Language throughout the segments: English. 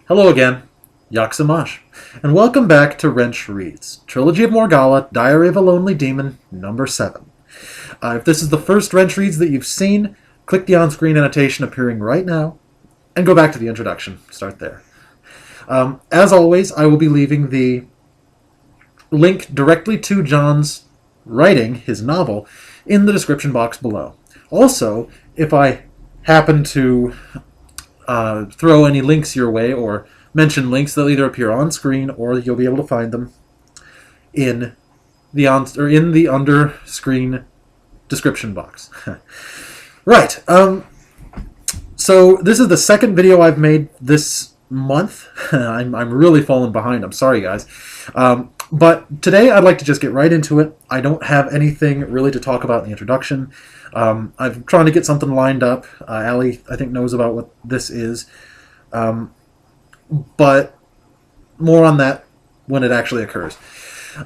Hello again, Yaksamash, and welcome back to Wrench Reads, Trilogy of Morgalla, Diary of a Lonely Demon, number 7. If this is the first Wrench Reads that you've seen, click the on-screen annotation appearing right now, and go back to the introduction. Start there. As always, I will be leaving the link directly to John's writing, his novel, in the description box below. Also, if I happen to throw any links your way or mention links, they'll either appear on screen or you'll be able to find them in the under screen description box. Right. So this is the second video I've made this month. I'm really falling behind. I'm sorry, guys. But today I'd like to just get right into it. I don't have anything really to talk about in the introduction. I'm trying to get something lined up. Allie, I think, knows about what this is. But more on that when it actually occurs.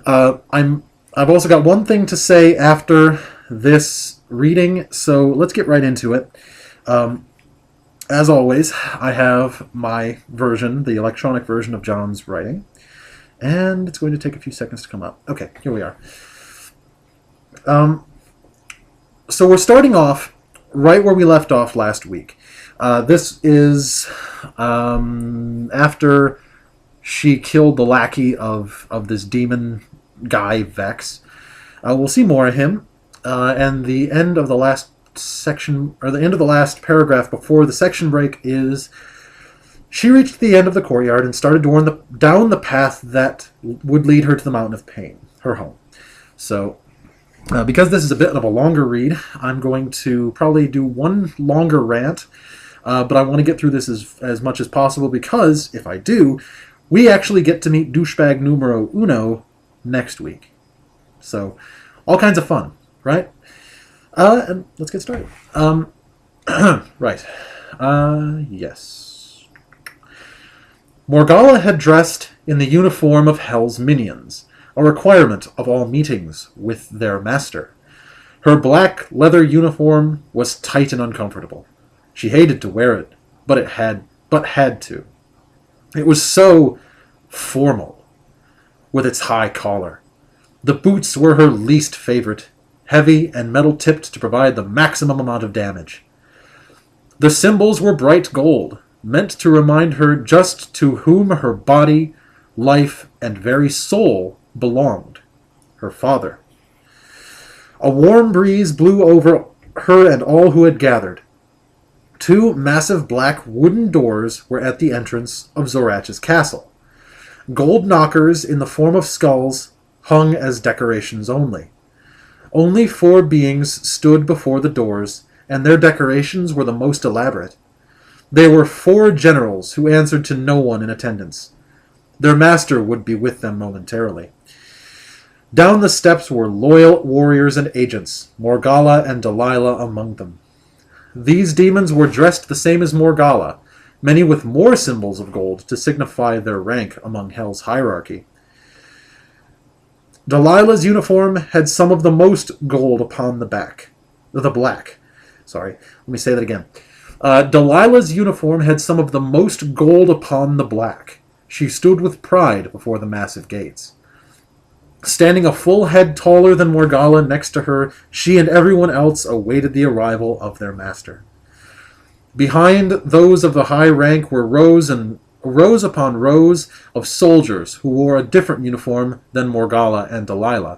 I've also got one thing to say after this reading, so let's get right into it. As always, I have my version, the electronic version of John's writing. And it's going to take a few seconds to come up. Okay, here we are. So we're starting off right where we left off last week. This is after she killed the lackey of this demon guy, Vex. We'll see more of him. And the end of the last section, or the end of the last paragraph before the section break is... She reached the end of the courtyard and started down the path that would lead her to the Mountain of Pain, her home. So, because this is a bit of a longer read, I'm going to probably do one longer rant, but I want to get through this as much as possible because, if I do, we actually get to meet douchebag numero uno next week. So, all kinds of fun, right? And let's get started. Right. Yes. Morgalla had dressed in the uniform of Hell's minions, a requirement of all meetings with their master. Her black leather uniform was tight and uncomfortable. She hated to wear it, but had to. It was so formal, with its high collar. The boots were her least favorite, heavy and metal-tipped to provide the maximum amount of damage. The symbols were bright gold, meant to remind her just to whom her body, life, and very soul belonged. Her father. A warm breeze blew over her and all who had gathered. 2 massive black wooden doors were at the entrance of Zorach's castle. Gold knockers in the form of skulls hung as decorations only. Only 4 beings stood before the doors, and their decorations were the most elaborate. They were 4 generals who answered to no one in attendance. Their master would be with them momentarily. Down the steps were loyal warriors and agents, Morgalla and Delilah among them. These demons were dressed the same as Morgalla, many with more symbols of gold to signify their rank among Hell's hierarchy. Delilah's uniform had some of the most gold upon the black. Sorry, let me say that again. Delilah's uniform had some of the most gold upon the black. She stood with pride before the massive gates. Standing a full head taller than Morgalla next to her, she and everyone else awaited the arrival of their master. Behind those of the high rank were rows upon rows of soldiers who wore a different uniform than Morgalla and Delilah.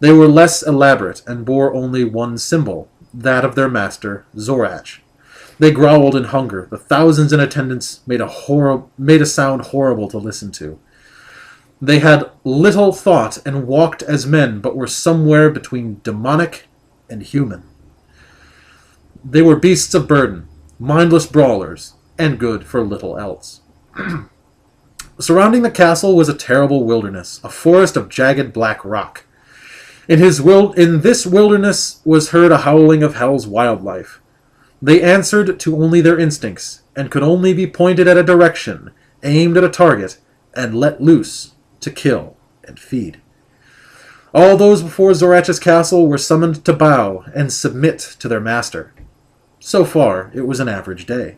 They were less elaborate and bore only one symbol, that of their master, Zorach. They growled in hunger. The thousands in attendance made a sound horrible to listen to. They had little thought and walked as men, but were somewhere between demonic and human. They were beasts of burden, mindless brawlers, and good for little else. Surrounding the castle was a terrible wilderness, a forest of jagged black rock. In this wilderness was heard a howling of Hell's wildlife. They answered to only their instincts, and could only be pointed at a direction, aimed at a target, and let loose to kill and feed. All those before Zorach's castle were summoned to bow and submit to their master. So far, it was an average day.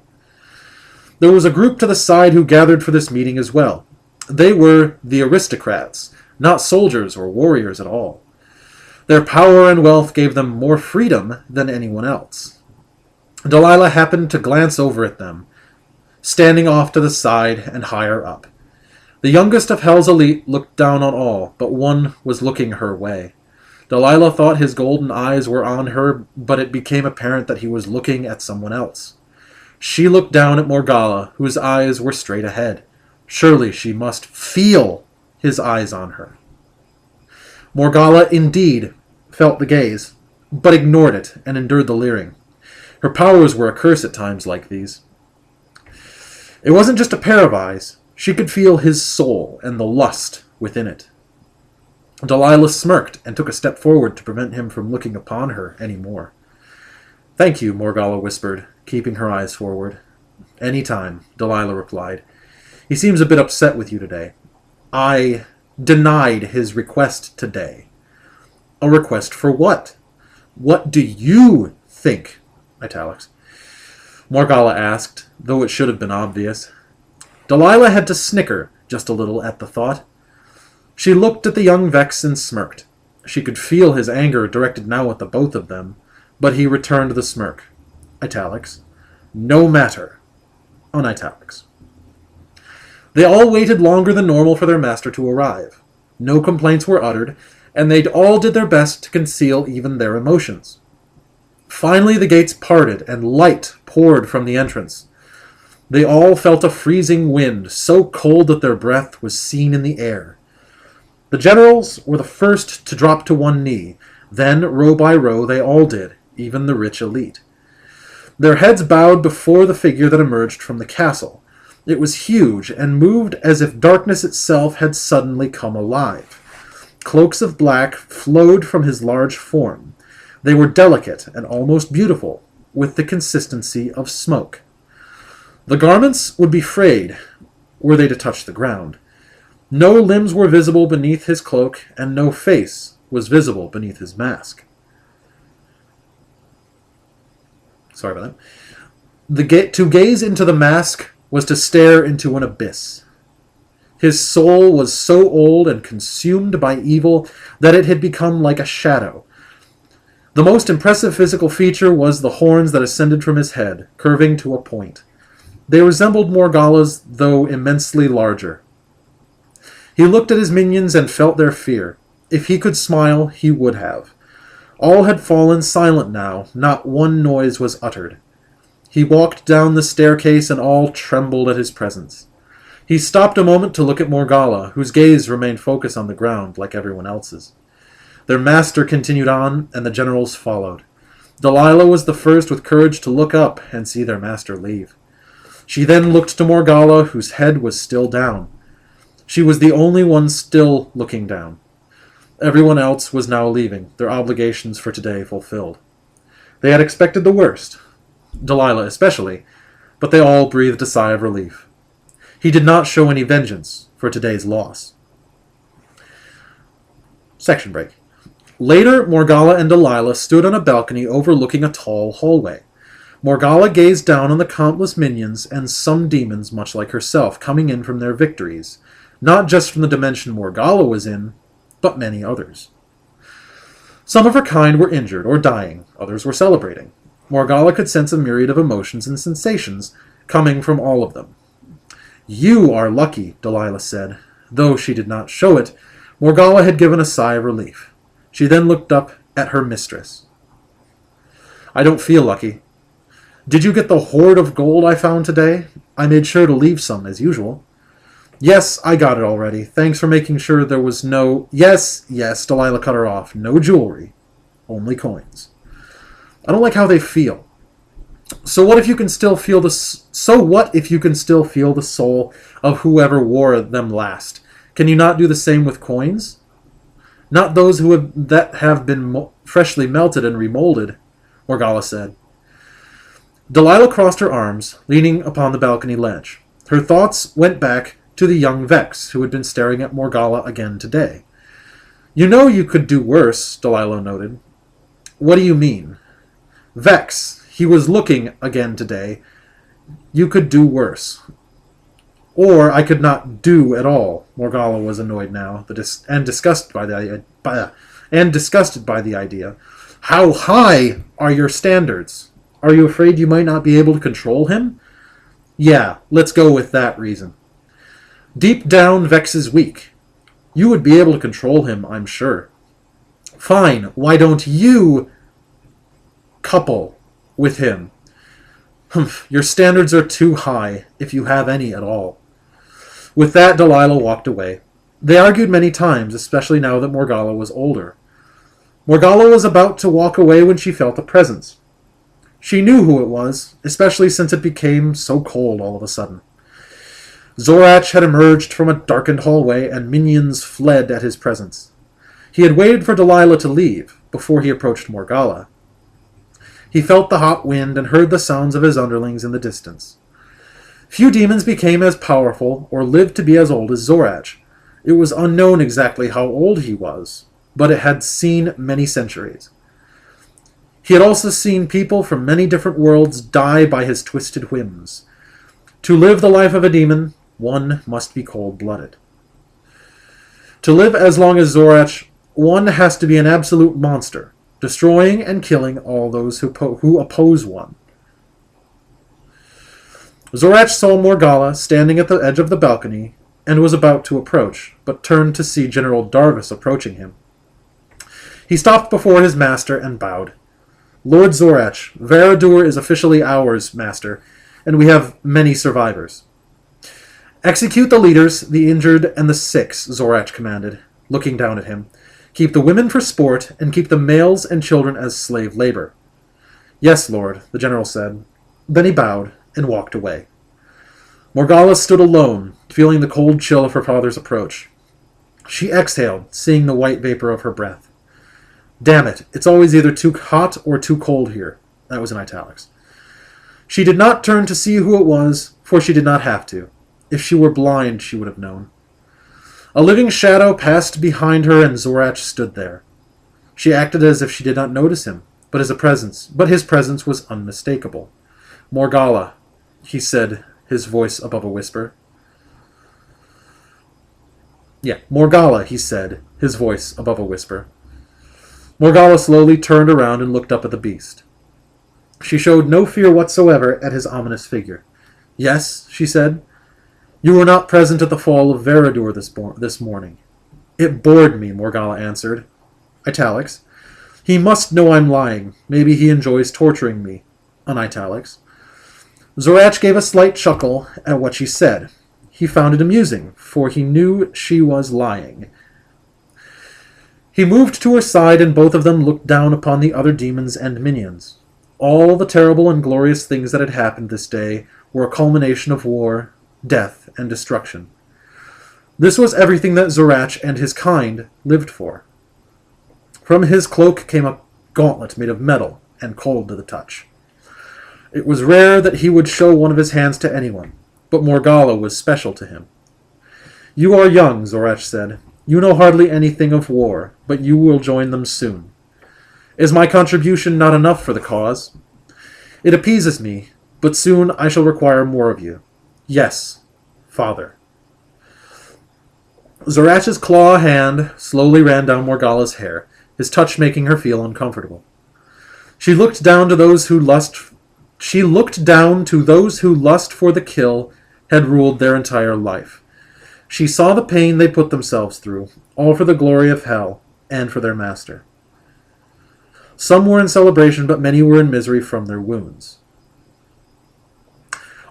There was a group to the side who gathered for this meeting as well. They were the aristocrats, not soldiers or warriors at all. Their power and wealth gave them more freedom than anyone else. Delilah happened to glance over at them, standing off to the side and higher up. The youngest of Hell's elite looked down on all, but one was looking her way. Delilah thought his golden eyes were on her, but it became apparent that he was looking at someone else. She looked down at Morgalla, whose eyes were straight ahead. Surely she must feel his eyes on her. Morgalla indeed felt the gaze, but ignored it and endured the leering. Her powers were a curse at times like these. It wasn't just a pair of eyes. She could feel his soul and the lust within it. Delilah smirked and took a step forward to prevent him from looking upon her any more. "Thank you," Morgalla whispered, keeping her eyes forward. "Any time," Delilah replied. "He seems a bit upset with you today." "I denied his request today." "A request for what? What do you think?" Italics. Morgalla asked, though it should have been obvious. Delilah had to snicker just a little at the thought. She looked at the young Vex and smirked. She could feel his anger directed now at the both of them, but he returned the smirk. Italics. "No matter." On italics. They all waited longer than normal for their master to arrive. No complaints were uttered, and they all did their best to conceal even their emotions. Finally the gates parted, and light poured from the entrance. They all felt a freezing wind, so cold that their breath was seen in the air. The generals were the first to drop to one knee. Then, row by row, they all did, even the rich elite. Their heads bowed before the figure that emerged from the castle. It was huge, and moved as if darkness itself had suddenly come alive. Cloaks of black flowed from his large form. They were delicate and almost beautiful, with the consistency of smoke. The garments would be frayed were they to touch the ground. No limbs were visible beneath his cloak, and no face was visible beneath his mask. Sorry about that. To gaze into the mask was to stare into an abyss. His soul was so old and consumed by evil that it had become like a shadow. The most impressive physical feature was the horns that ascended from his head, curving to a point. They resembled Morgalla's, though immensely larger. He looked at his minions and felt their fear. If he could smile, he would have. All had fallen silent now, not one noise was uttered. He walked down the staircase, and all trembled at his presence. He stopped a moment to look at Morgalla, whose gaze remained focused on the ground, like everyone else's. Their master continued on, and the generals followed. Delilah was the first with courage to look up and see their master leave. She then looked to Morgalla, whose head was still down. She was the only one still looking down. Everyone else was now leaving, their obligations for today fulfilled. They had expected the worst, Delilah especially, but they all breathed a sigh of relief. He did not show any vengeance for today's loss. Section break. Later, Morgalla and Delilah stood on a balcony overlooking a tall hallway. Morgalla gazed down on the countless minions and some demons much like herself coming in from their victories, not just from the dimension Morgalla was in, but many others. Some of her kind were injured or dying, others were celebrating. Morgalla could sense a myriad of emotions and sensations coming from all of them. "You are lucky," Delilah said. Though she did not show it, Morgalla had given a sigh of relief. She then looked up at her mistress. "I don't feel lucky. Did you get the hoard of gold I found today? I made sure to leave some, as usual." "Yes, I got it already. Thanks for making sure there was no—" Yes, Delilah cut her off. "No jewelry. Only coins." "I don't like how they feel." So what if you can still feel the soul of whoever wore them last? Can you not do the same with coins? "Not those that have been freshly melted and remolded," Morgalla said. Delilah crossed her arms, leaning upon the balcony ledge. Her thoughts went back to the young Vex, who had been staring at Morgalla again today. "You know you could do worse," Delilah noted. "What do you mean?" "Vex. He was looking again today. You could do worse. Or I could not do at all. Morgalla was annoyed now, and disgusted by the idea. How high are your standards? Are you afraid you might not be able to control him? Yeah, let's go with that reason. Deep down, Vex is weak. You would be able to control him, I'm sure. Fine, why don't you couple with him? Humph, your standards are too high, if you have any at all. With that, Delilah walked away. They argued many times, especially now that Morgalla was older. Morgalla was about to walk away when she felt a presence. She knew who it was, especially since it became so cold all of a sudden. Zorach had emerged from a darkened hallway, and minions fled at his presence. He had waited for Delilah to leave before he approached Morgalla. He felt the hot wind and heard the sounds of his underlings in the distance. Few demons became as powerful or lived to be as old as Zorach. It was unknown exactly how old he was, but it had seen many centuries. He had also seen people from many different worlds die by his twisted whims. To live the life of a demon, one must be cold-blooded. To live as long as Zorach, one has to be an absolute monster, destroying and killing all those who oppose one. Zorach saw Morgalla standing at the edge of the balcony and was about to approach, but turned to see General Darvis approaching him. He stopped before his master and bowed. Lord Zorach, Varadur is officially ours, master, and we have many survivors. Execute the leaders, the injured, and the sick, Zorach commanded, looking down at him. Keep the women for sport, and keep the males and children as slave labor. Yes, Lord, the general said. Then he bowed and walked away. Morgalla stood alone, feeling the cold chill of her father's approach. She exhaled, seeing the white vapor of her breath. Damn it, it's always either too hot or too cold here. That was in italics. She did not turn to see who it was, for she did not have to. If she were blind, she would have known. A living shadow passed behind her, and Zorach stood there. She acted as if she did not notice him, but his presence was unmistakable. Morgalla, he said, his voice above a whisper. Morgalla, he said, his voice above a whisper. Morgalla slowly turned around and looked up at the beast. She showed no fear whatsoever at his ominous figure. Yes, she said. You were not present at the fall of Varadur this morning. It bored me, Morgalla answered. Italics. He must know I'm lying. Maybe he enjoys torturing me. Unitalics. Zorach gave a slight chuckle at what she said. He found it amusing, for he knew she was lying. He moved to her side, and both of them looked down upon the other demons and minions. All the terrible and glorious things that had happened this day were a culmination of war, death, and destruction. This was everything that Zorach and his kind lived for. From his cloak came a gauntlet made of metal and cold to the touch. It was rare that he would show one of his hands to anyone, but Morgalla was special to him. You are young, Zorach said. You know hardly anything of war, but you will join them soon. Is my contribution not enough for the cause? It appeases me, but soon I shall require more of you. Yes, Father. Zorach's claw hand slowly ran down Morgalla's hair, his touch making her feel uncomfortable. She looked down to those who lust for the kill had ruled their entire life. She saw the pain they put themselves through, all for the glory of hell and for their master. Some were in celebration, but many were in misery from their wounds.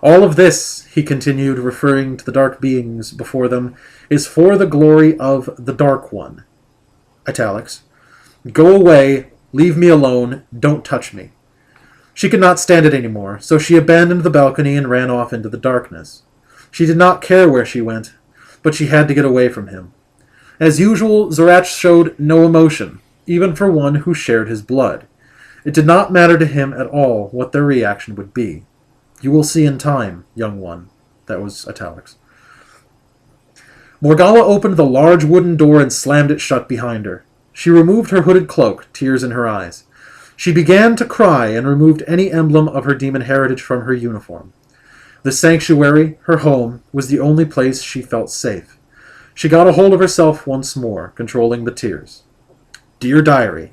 All of this, he continued, referring to the dark beings before them, is for the glory of the Dark One. Italics. Go away, leave me alone, don't touch me. She could not stand it anymore, so she abandoned the balcony and ran off into the darkness. She did not care where she went, but she had to get away from him. As usual, Zorach showed no emotion, even for one who shared his blood. It did not matter to him at all what their reaction would be. You will see in time, young one. That was italics. Morgalla opened the large wooden door and slammed it shut behind her. She removed her hooded cloak, tears in her eyes. She began to cry and removed any emblem of her demon heritage from her uniform. The sanctuary, her home, was the only place she felt safe. She got a hold of herself once more, controlling the tears. "Dear Diary,"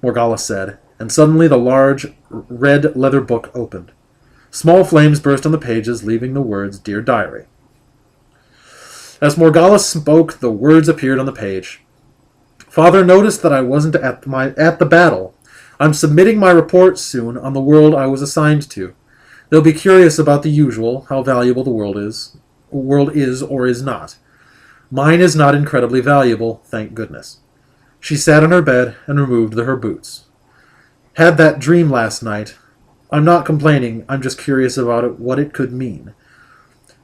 Morgalla said, and suddenly the large red leather book opened. Small flames burst on the pages, leaving the words, "Dear Diary." As Morgalla spoke, the words appeared on the page. "Father noticed that I wasn't at the battle. I'm submitting my report soon on the world I was assigned to. They'll be curious about the usual, how valuable the world is or is not. Mine is not incredibly valuable, thank goodness." She sat on her bed and removed her boots. "Had that dream last night. I'm not complaining, I'm just curious about it, what it could mean.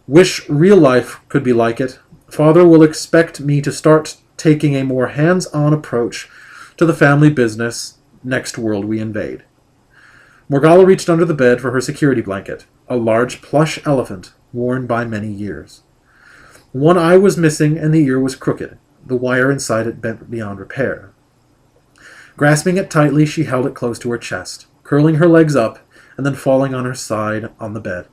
Wish real life could be like it. Father will expect me to start taking a more hands-on approach to the family business next world we invade." Morgalla reached under the bed for her security blanket, a large plush elephant worn by many years. One eye was missing and the ear was crooked, the wire inside it bent beyond repair. Grasping it tightly, she held it close to her chest, curling her legs up and then falling on her side on the bed.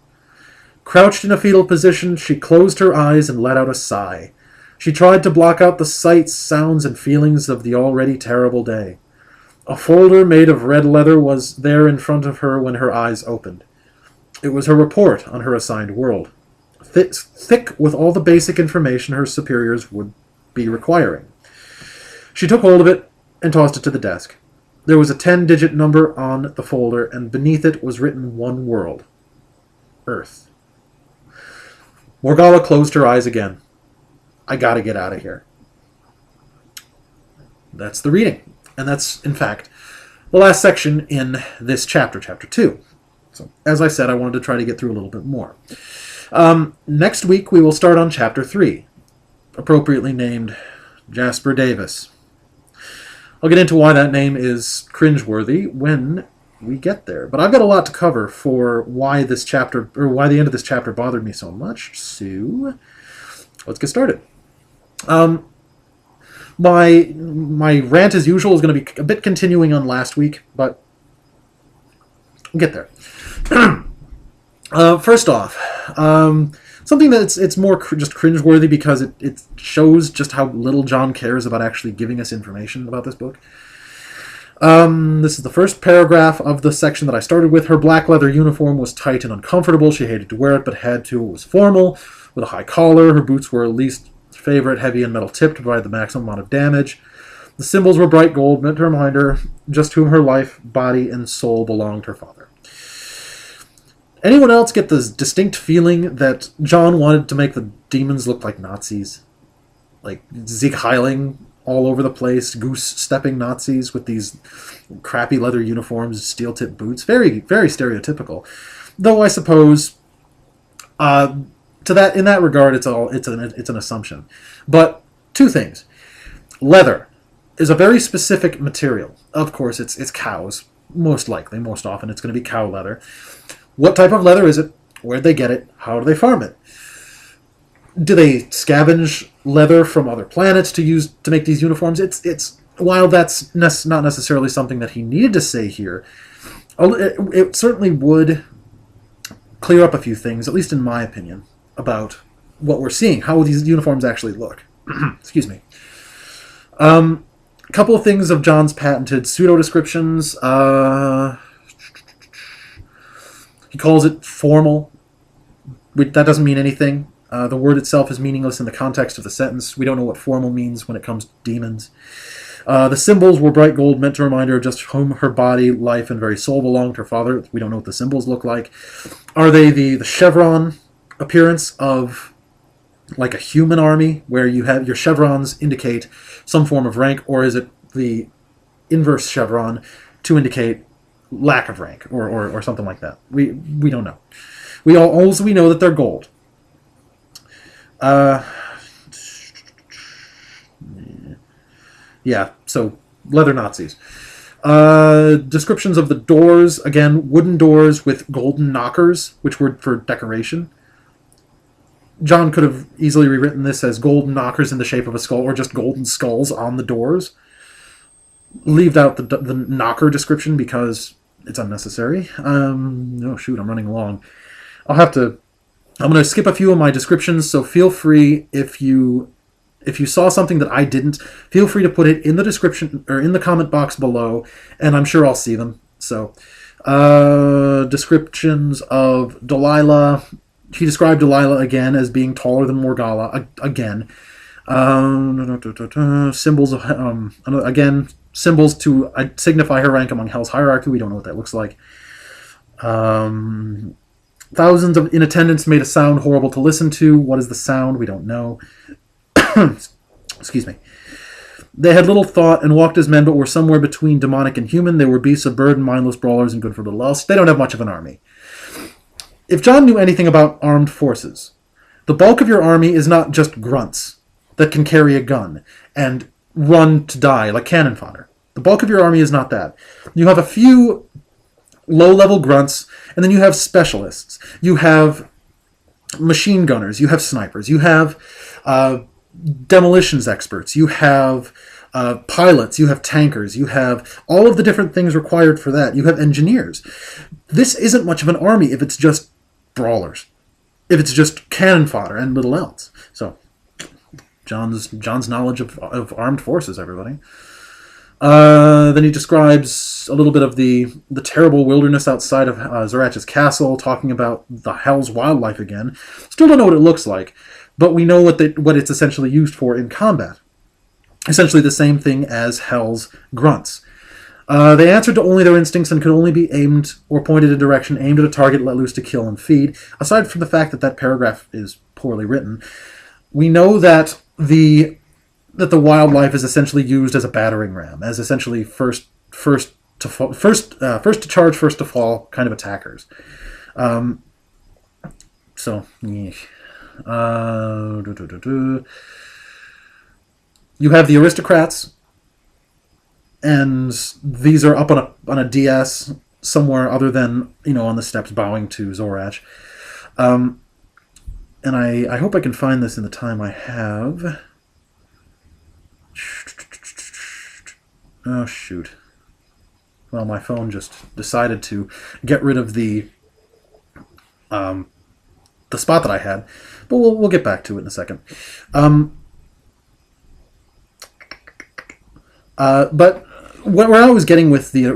Crouched in a fetal position, she closed her eyes and let out a sigh. She tried to block out the sights, sounds, and feelings of the already terrible day. A folder made of red leather was there in front of her when her eyes opened. It was her report on her assigned world, thick with all the basic information her superiors would be requiring. She took hold of it and tossed it to the desk. There was a 10-digit number on the folder, and beneath it was written one word: Earth. Morgalla closed her eyes again. "I gotta get out of here." That's the reading. And that's, in fact, the last section in this chapter, chapter 2. So, as I said, I wanted to try to get through a little bit more. Next week, we will start on chapter 3, appropriately named Jasper Davis. I'll get into why that name is cringeworthy when we get there. But I've got a lot to cover for why this chapter, or why the end of this chapter bothered me so much. So, let's get started. My rant, as usual, is going to be a bit continuing on last week, but we'll get there. First off, something that's it's more just cringeworthy because it shows just how little John cares about actually giving us information about this book. This is the first paragraph of the section that I started with. Her black leather uniform was tight and uncomfortable. She hated to wear it, but had to. It was formal, with a high collar. Her boots were at least favorite, heavy and metal tipped to provide the maximum amount of damage. The symbols were bright gold, meant to remind her just whom her life, body, and soul belonged, her father. Anyone else get the distinct feeling that John wanted to make the demons look like Nazis? Like Zeke Heiling all over the place, goose-stepping Nazis with these crappy leather uniforms, steel-tipped boots. Very, very stereotypical. Though I suppose in that regard, it's an assumption. But two things: leather is a very specific material. Of course, it's cows. Most often, it's going to be cow leather. What type of leather is it? Where'd they get it? How do they farm it? Do they scavenge leather from other planets to use to make these uniforms? It's while that's not necessarily something that he needed to say here, it certainly would clear up a few things, at least in my opinion, about what we're seeing, how these uniforms actually look. Excuse me. A couple of things of John's patented pseudo-descriptions. He calls it formal. That doesn't mean anything. The word itself is meaningless in the context of the sentence. We don't know what formal means when it comes to demons. The symbols were bright gold, meant to remind her of just whom her body, life, and very soul belonged, her father. We don't know what the symbols look like. Are they the chevron appearance of like a human army, where you have your chevrons indicate some form of rank, or is it the inverse chevron to indicate lack of rank, or something like that? We don't know. We know that they're gold. Yeah, so leather Nazis. Descriptions of the doors, again, wooden doors with golden knockers, which were for decoration. John could have easily rewritten this as golden knockers in the shape of a skull, or just golden skulls on the doors. Leave out the knocker description because it's unnecessary. Oh shoot, I'm running along. I'll have to I'm going to skip a few of my descriptions, so feel free if you saw something that I didn't, feel free to put it in the description or in the comment box below, and I'm sure I'll see them. So, descriptions of Delilah. He described Delilah again as being taller than Morgalla again. Symbols of again, symbols to signify her rank among Hell's hierarchy. We don't know what that looks like. Thousands in attendance made a sound horrible to listen to. What is the sound? We don't know. Excuse me. They had little thought and walked as men, but were somewhere between demonic and human. They were beasts of burden, mindless brawlers, and good for little else. They don't have much of an army. If John knew anything about armed forces, the bulk of your army is not just grunts that can carry a gun and run to die like cannon fodder. The bulk of your army is not that. You have a few low-level grunts, and then you have specialists. You have machine gunners. You have snipers. You have demolitions experts. You have pilots. You have tankers. You have all of the different things required for that. You have engineers. This isn't much of an army if it's just brawlers. If it's just cannon fodder and little else. So, John's knowledge of armed forces, everybody. Then he describes a little bit of the terrible wilderness outside of Zorach's castle, talking about the Hell's wildlife again. Still don't know what it looks like, but we know what it's essentially used for in combat. Essentially the same thing as Hell's grunts. They answered to only their instincts and could only be aimed or pointed a direction, aimed at a target, let loose to kill and feed. Aside from the fact that paragraph is poorly written, we know that the wildlife is essentially used as a battering ram, as essentially first to charge, first to fall kind of attackers. You have the aristocrats, and these are up on a DS somewhere other than on the steps bowing to Zorach. And I hope I can find this in the time I have. Oh, shoot. Well, my phone just decided to get rid of the spot that I had, but we'll get back to it in a second. But where I was getting with the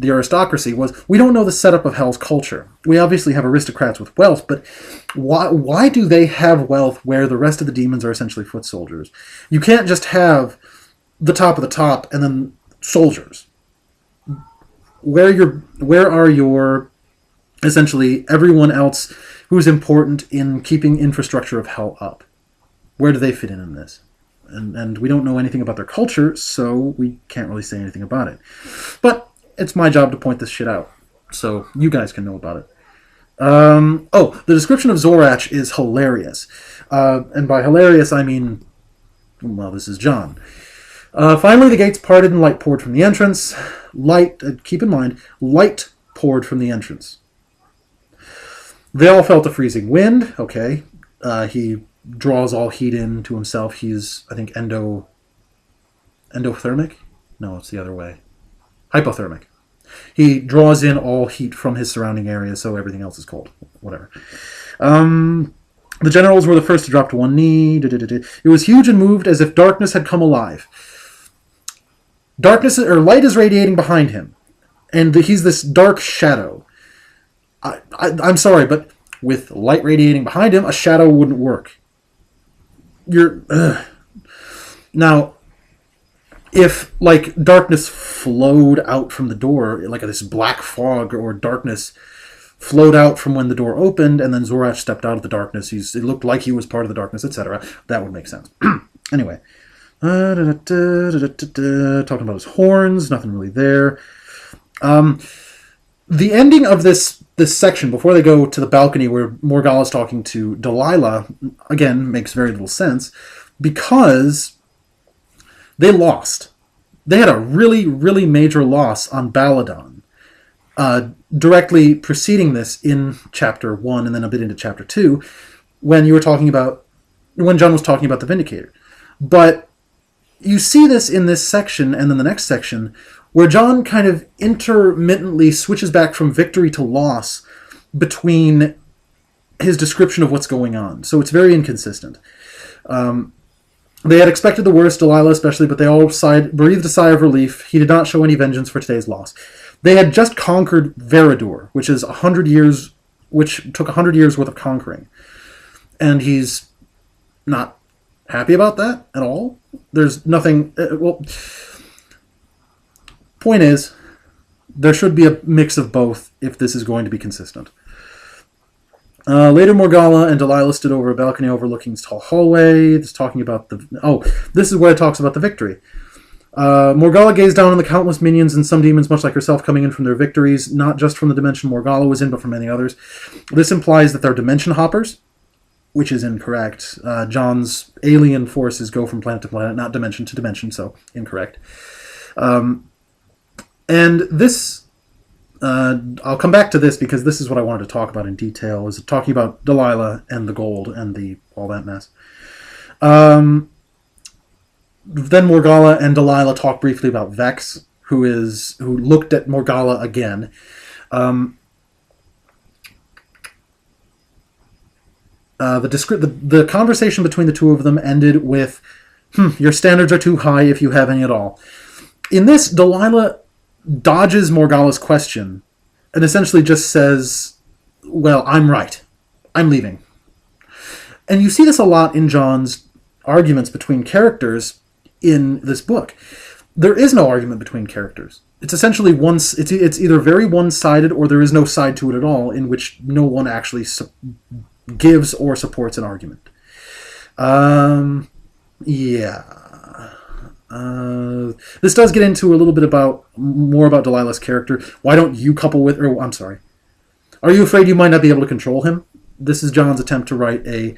aristocracy was we don't know the setup of Hell's culture. We obviously have aristocrats with wealth, but why do they have wealth where the rest of the demons are essentially foot soldiers? You can't just have the top of the top and then soldiers. Where are your essentially everyone else who's important in keeping infrastructure of Hell up? Where do they fit in this? And we don't know anything about their culture, so we can't really say anything about it. But it's my job to point this shit out, so you guys can know about it. The description of Zorach is hilarious. And by hilarious, I mean, well, this is John. Finally, the gates parted and light poured from the entrance. Keep in mind, light poured from the entrance. They all felt a freezing wind. Okay. He draws all heat into himself. He's, I think, endothermic? No, it's the other way. Hypothermic. He draws in all heat from his surrounding area, so everything else is cold. Whatever. The generals were the first to drop to one knee. It was huge and moved as if darkness had come alive. Light is radiating behind him, and he's this dark shadow. I'm sorry, but with light radiating behind him, a shadow wouldn't work. Now, if darkness flowed out from the door, like this black fog or darkness flowed out from when the door opened, and then Zorach stepped out of the darkness, it looked like he was part of the darkness, etc. That would make sense. Anyway. Talking about his horns, nothing really there. The ending of this section, before they go to the balcony where Morgalla is talking to Delilah, again, makes very little sense, because they lost. They had a really, really major loss on Baladon. Directly preceding this in Chapter 1 and then a bit into Chapter 2, when John was talking about the Vindicator. But you see this in this section and then the next section where John kind of intermittently switches back from victory to loss between his description of what's going on. So it's very inconsistent. They had expected the worst, Delilah especially, but they all breathed a sigh of relief. He did not show any vengeance for today's loss. They had just conquered Veridur, which is 100 years, which took 100 years worth of conquering. And he's not happy about that at all. There's nothing... point is, there should be a mix of both if this is going to be consistent. Later, Morgalla and Delilah stood over a balcony overlooking this tall hallway. This talking about this is where it talks about the victory. Morgalla gazed down on the countless minions and some demons, much like herself, coming in from their victories, not just from the dimension Morgalla was in, but from many others. This implies that they're dimension hoppers, which is incorrect. John's alien forces go from planet to planet, not dimension to dimension, so incorrect. And this... I'll come back to this because this is what I wanted to talk about in detail, is talking about Delilah and the gold and all that mess. Then Morgalla and Delilah talk briefly about Vex, who looked at Morgalla again. The conversation between the two of them ended with, your standards are too high if you have any at all. In this, Delilah dodges Morgalla's question and essentially just says, well, I'm right. I'm leaving. And you see this a lot in John's arguments between characters in this book. There is no argument between characters. It's essentially it's either very one-sided or there is no side to it at all, in which no one actually gives or supports an argument. This does get into a little bit more about Delilah's character. Why don't you couple with... I'm sorry. Are you afraid you might not be able to control him? This is John's attempt to write a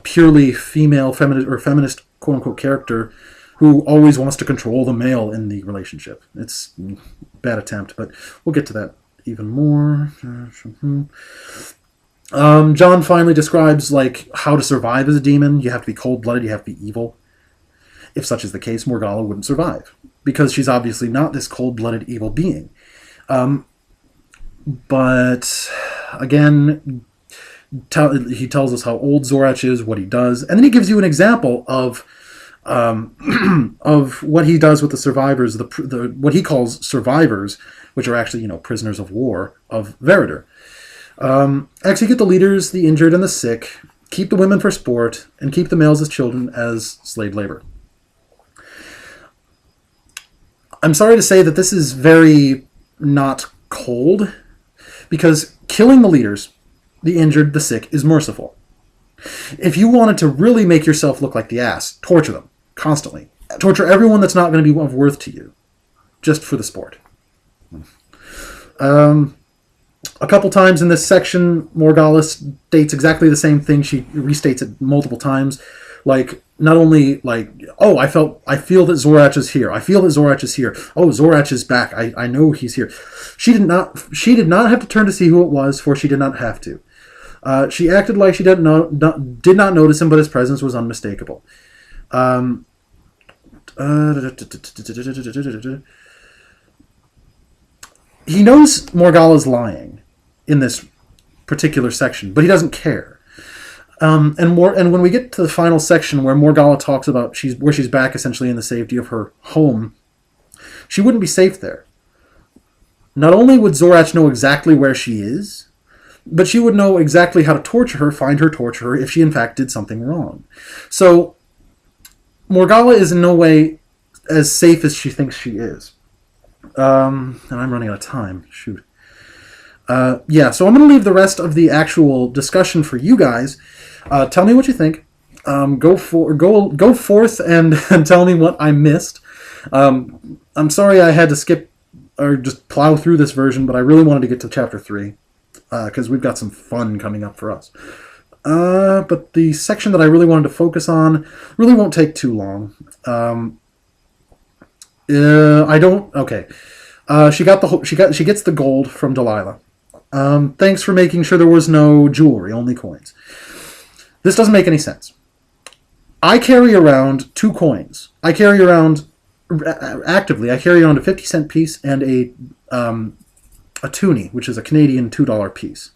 purely female, feminist, quote-unquote, character who always wants to control the male in the relationship. It's a bad attempt, but we'll get to that even more. John finally describes how to survive as a demon. You have to be cold-blooded. You have to be evil. If such is the case, Morgalla wouldn't survive, because she's obviously not this cold-blooded evil being. But, again, he tells us how old Zorach is, what he does, and then he gives you an example of what he does with the survivors, what he calls survivors, which are actually, prisoners of war of Veridur. Execute the leaders, the injured, and the sick, keep the women for sport, and keep the males as children as slave labor. I'm sorry to say that this is very not cold, because killing the leaders, the injured, the sick, is merciful. If you wanted to really make yourself look like the ass, torture them, constantly. Torture everyone that's not going to be of worth to you, just for the sport. A couple times in this section, Morgalla states exactly the same thing. She restates it multiple times. Not only oh, I feel that Zorach is here. I feel that Zorach is here. Oh, Zorach is back. I know he's here. She did not have to turn to see who it was, for she did not have to. She acted like she did not notice him, but his presence was unmistakable. He knows Morgalla's lying in this particular section, but he doesn't care. And when we get to the final section where Morgalla talks about where she's back essentially in the safety of her home, she wouldn't be safe there. Not only would Zorach know exactly where she is, but she would know exactly how to torture her, torture her, if she in fact did something wrong. So Morgalla is in no way as safe as she thinks she is. And I'm running out of time. Shoot. So I'm going to leave the rest of the actual discussion for you guys. Tell me what you think. Go forth and tell me what I missed. I'm sorry I had to skip or just plow through this version, but I really wanted to get to chapter 3 because we've got some fun coming up for us. But the section that I really wanted to focus on really won't take too long. She gets the gold from Delilah. Thanks for making sure there was no jewelry, only coins. This doesn't make any sense. I carry around 2 coins. I carry around a 50-cent piece and a toonie, which is a Canadian $2 piece.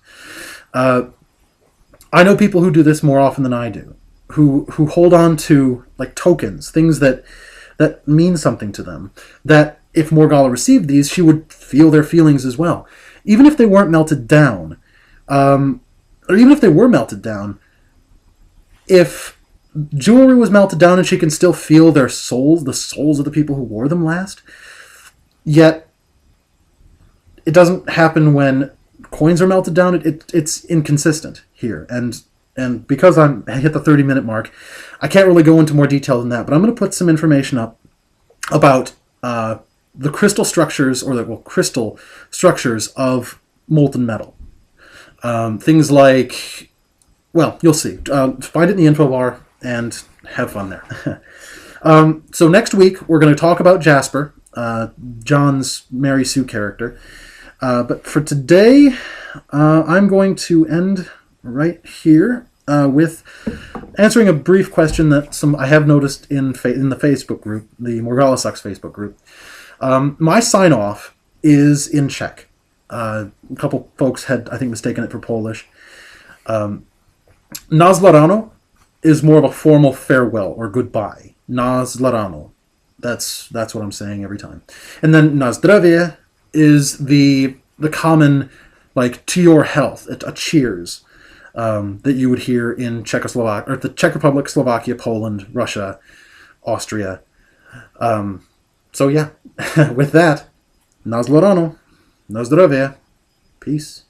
I know people who do this more often than I do, who hold on to like tokens, things that mean something to them, that if Morgalla received these, she would feel their feelings as well. Even if they weren't melted down, or even if they were melted down, if jewelry was melted down and she can still feel their souls, the souls of the people who wore them last, yet it doesn't happen when coins are melted down. It's inconsistent here. And because I hit the 30-minute mark, I can't really go into more detail than that, but I'm going to put some information up about the crystal structures, or the crystal structures of molten metal. Things like, well, you'll see. Find it in the info bar and have fun there. So next week, we're going to talk about Jasper, John's Mary Sue character. But for today, I'm going to end right here with answering a brief question that I have noticed in the Facebook group, the Morgalla Sucks Facebook group. My sign-off is in Czech. A couple folks had, I think, mistaken it for Polish. Nazlarano is more of a formal farewell or goodbye. Nazlarano. That's what I'm saying every time. And then Nazdravie is the common, like, to your health, a cheers that you would hear in Czechoslovakia, or the Czech Republic, Slovakia, Poland, Russia, Austria. So yeah, with that, Nazlarano, Nazdravie, peace.